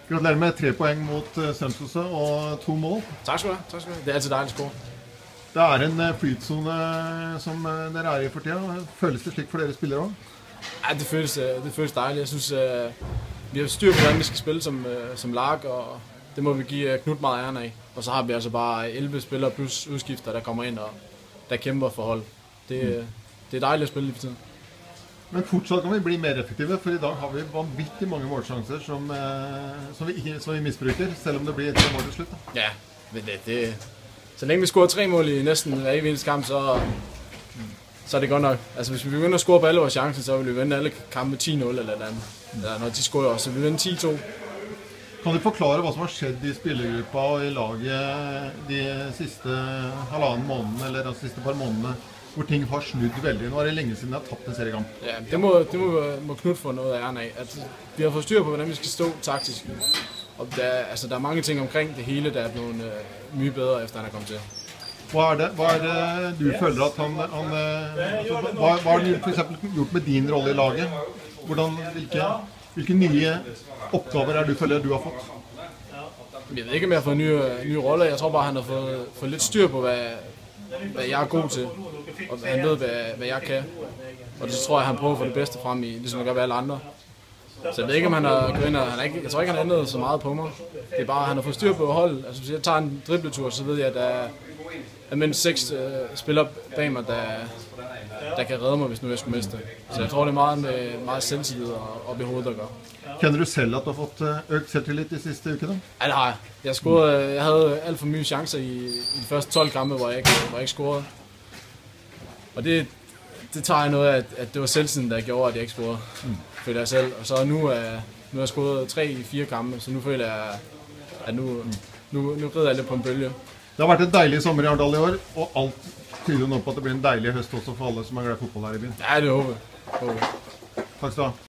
Gratulerer med 3 poeng mot Strømsgodset og 2 mål. Tak skal du have. Det er altid dejligt at score. Det er en flytzone som dere er i for tida. Føles det slik for dere spillere også? Ja, det føles dejligt. Jeg synes, vi har styr på, hvordan vi skal spille som lag, og det må vi give Knut meget æren af. Og så har vi altså bare 11 spillere plus udskifter, der kommer ind og der kæmper for hold. Det er dejligt at spille lige for tiden. Men fortsatt kan vi bli mer effektive, for i dag har vi vanvittig mange målsjanser som vi misbruker, selv om det blir 3 mål til slutt. Ja, men så længe vi scorer 3 mål i næsten hver eneste kamp, så er det godt nok. Altså hvis vi begynder at score på alle vores chancer, så vil vi vinde alle kampe 10-0 eller andet. Ja, når de scorer også, så vi vinder 10-2. Kan du forklare hvad som har skjedd i spillergruppa og i laget de sidste halvannen måneden, eller de sidste par månedene, hvor ting har snudd veldig? Nu er det længe siden jeg har tabt en seriekamp. Ja, det må Knut få noget af æren af. At vi har fået styr på, hvordan vi skal stå taktisk. Og der er mange ting omkring det hele, der er blevet mye bedre, efter han er kommet til. Hvad er det du føler at hvad har du for eksempel gjort med din rolle i laget? Hvilke nye opgaver er du føler at du har fået? Jeg ved ikke, om jeg har fået nye roller. Jeg tror bare, han har fået lidt styr på, hvad jeg er god til. Og han ved, hvad jeg kan. Og det tror jeg, han prøver at få det bedste frem i, ligesom jeg gør ved alle andre. Så jeg ved ikke, om han har gået ind og... Jeg tror ikke, han har ændret så meget på mig. Det er bare, at han har fået styr på holdet. Altså, hvis jeg tager en dribletur, så ved jeg, at der er mindst 6 spillere bag mig, der kan redde mig, hvis nu jeg skulle miste. Så jeg tror, det er meget selvtillid og op i hovedet at gøre. Kender du selv, at du har fået øget selvtillid de sidste ukene? Ja, det har jeg. Jeg havde alt for mye chancer i de første 12 kampe, hvor jeg ikke scorede. Og det tager jeg noget af, at det var selvtiden, der gjorde, at jeg ikke scorede. Føler jeg selv. Og så nu har jeg scoret 3 i 4 kampe, så nu føler jeg, at nu rider jeg lidt på en bølge. Det har vært en dejlig sommer i Arendal i år, og alt tyder nå på at det blir en dejlig høst også for alle som er glad i fotball her i byen. Ja, det håber jeg. Tak skal du ha.